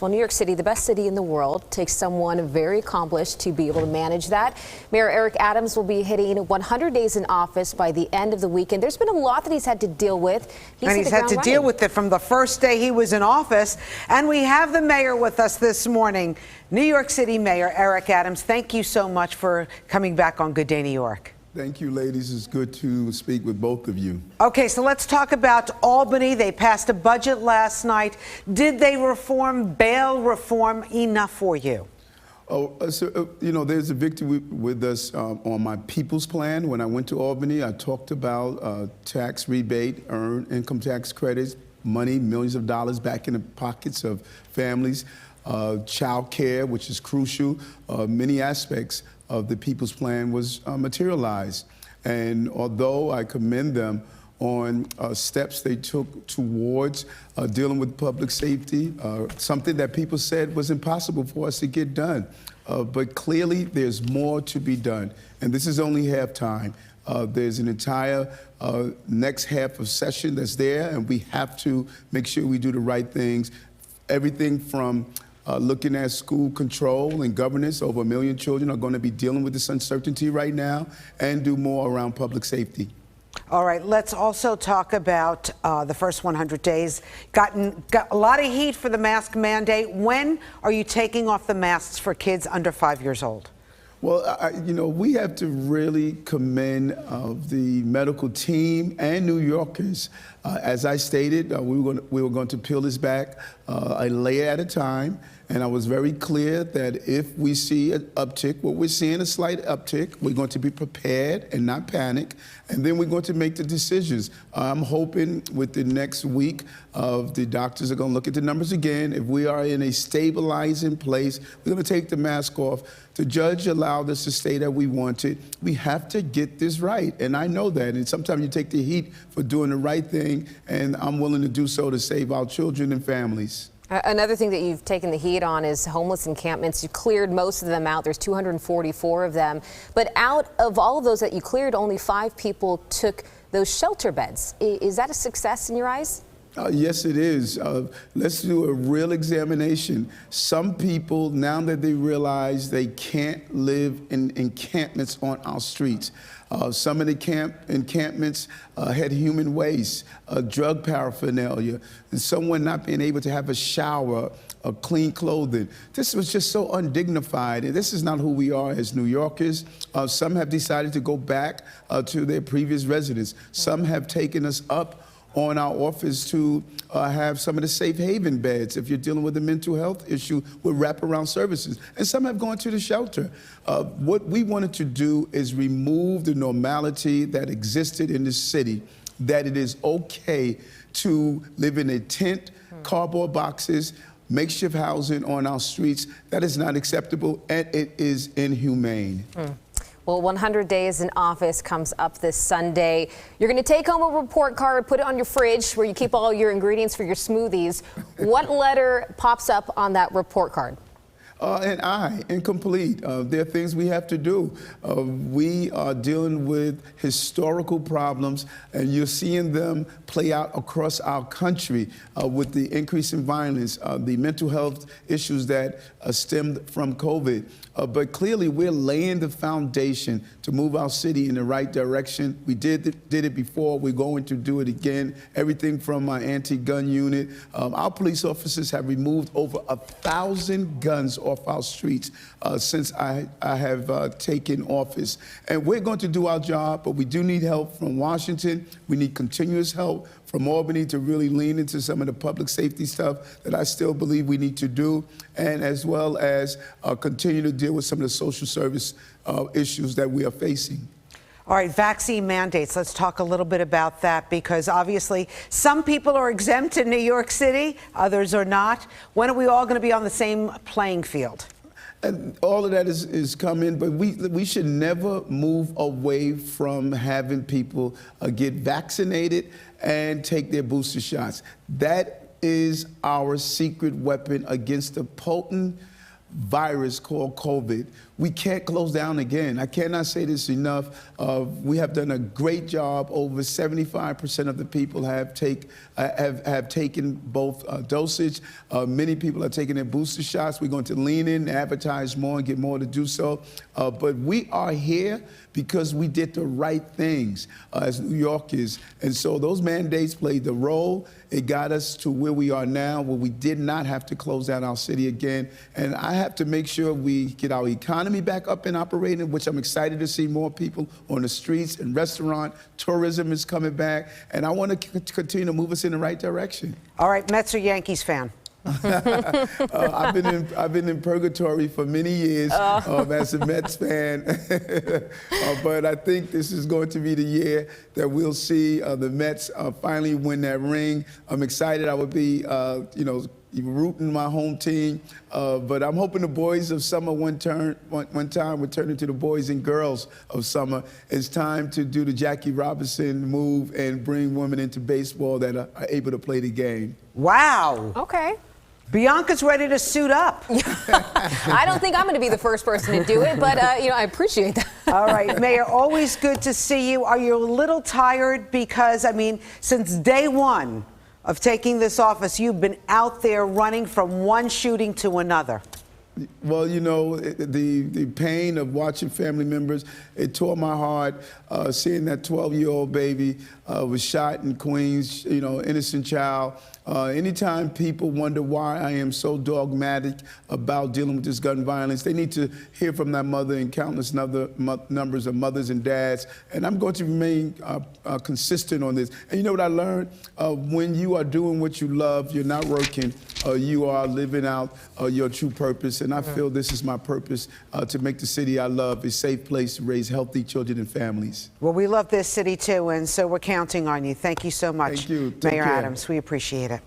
Well, New York City, the best city in the world, takes someone very accomplished to be able to manage that. Mayor Eric Adams will be hitting 100 days in office by the end of the weekend. There's been a lot that he's had to deal with. He's had to deal with it from the first day he was in office. And we have the mayor with us this morning, New York City Mayor Eric Adams. Thank you so much for coming back on Good Day New York. Thank you, ladies. It's good to speak with both of you. Okay, so let's talk about Albany. They passed a budget last night. Did they reform, bail reform enough for you? There's a victory with us on my People's Plan. When I went to Albany, I talked about tax rebate, earned income tax credits, money, millions of dollars back in the pockets of families, child care, which is crucial. Many aspects of the People's Plan was materialized. And although I commend them on steps they took towards dealing with public safety, something that people said was impossible for us to get done. But clearly there's more to be done. And this is only halftime. There's an entire next half of session that's there, and we have to make sure we do the right things. Everything from looking at school control and governance. Over 1 million children are going to be dealing with this uncertainty right now, and do more around public safety. All right, let's also talk about the first 100 days. Got a lot of heat for the mask mandate. When are you taking off the masks for kids under 5 years old? Well, we have to really commend the medical team and New Yorkers. As I stated, we were going to peel this back a layer at a time. And I was very clear that if we see an uptick, what we're seeing a slight uptick, we're going to be prepared and not panic. And then we're going to make the decisions. I'm hoping with the next week, the doctors are going to look at the numbers again. If we are in a stabilizing place, we're going to take the mask off. The judge allowed us to stay that we wanted. We have to get this right. And I know that. And sometimes you take the heat for doing the right thing. And I'm willing to do so to save our children and families. Another thing that you've taken the heat on is homeless encampments. You cleared most of them out. There's 244 of them. But out of all of those that you cleared, only 5 people took those shelter beds. Is that a success in your eyes? Yes, it is. Let's do a real examination. Some people, now that they realize they can't live in encampments on our streets, some of the encampments had human waste, drug paraphernalia, and someone not being able to have a shower, clean clothing. This was just so undignified, and this is not who we are as New Yorkers. Some have decided to go back to their previous residence. Some have taken us up on our office to have some of the safe haven beds if you're dealing with a mental health issue with wraparound services. And some have gone to the shelter. What we wanted to do is remove the normality that existed in this city, that it is okay to live in a tent, cardboard boxes, makeshift housing on our streets. That is not acceptable, and it is inhumane. Well, 100 days in office comes up this Sunday. You're going to take home a report card, put it on your fridge where you keep all your ingredients for your smoothies. What letter pops up on that report card? An I, incomplete. There are things we have to do. We are dealing with historical problems, and you're seeing them play out across our country with the increase in violence, the mental health issues that stemmed from COVID. But clearly, we're laying the foundation to move our city in the right direction. We did it before. We're going to do it again. Everything from my anti-gun unit. Our police officers have removed over 1,000 guns off our streets since I have taken office. And we're going to do our job, but we do need help from Washington. We need continuous help from Albany to really lean into some of the public safety stuff that I still believe we need to do, and as well as continue to deal with some of the social service issues that we are facing. All right, vaccine mandates. Let's talk a little bit about that, because obviously some people are exempt in New York City, others are not. When are we all going to be on the same playing field? And all of that is coming, but we should never move away from having people get vaccinated and take their booster shots. That is our secret weapon against the potent virus called COVID. we can't close down again. I cannot say this enough. We have done a great job. Over 75% of the people have taken both dosage. Many people are taking their booster shots. We're going to lean in, advertise more, and get more to do so. But we are here because we did the right things as New Yorkers. And so those mandates played the role. It got us to where we are now, where we did not have to close down our city again. And I have to make sure we get our economy back up and operating, which I'm excited to see more people on the streets and restaurant. Tourism is coming back. And I want to continue to move us in the right direction. All right, Mets or Yankees fan? I've been in purgatory for many years as a Mets fan, but I think this is going to be the year that we'll see the Mets finally win that ring. I'm excited. I would be, rooting my home team, but I'm hoping the boys of summer one time would turn into the boys and girls of summer. It's time to do the Jackie Robinson move and bring women into baseball that are able to play the game. Wow. Okay. Bianca's ready to suit up. I don't think I'm going to be the first person to do it, but I appreciate that. All right, Mayor, always good to see you. Are you a little tired? Because, since day one of taking this office, you've been out there running from one shooting to another. Well, the pain of watching family members, it tore my heart. Seeing that 12-year-old baby was shot in Queens, innocent child. Anytime people wonder why I am so dogmatic about dealing with this gun violence, they need to hear from that mother and countless other numbers of mothers and dads. And I'm going to remain consistent on this. And you know what I learned? When you are doing what you love, you're not working, you are living out your true purpose. And I feel this is my purpose, to make the city I love a safe place to raise healthy children and families. Well, we love this city too, and so we're counting on you. Thank you so much, Thank you. Take Mayor care. Adams. We appreciate it.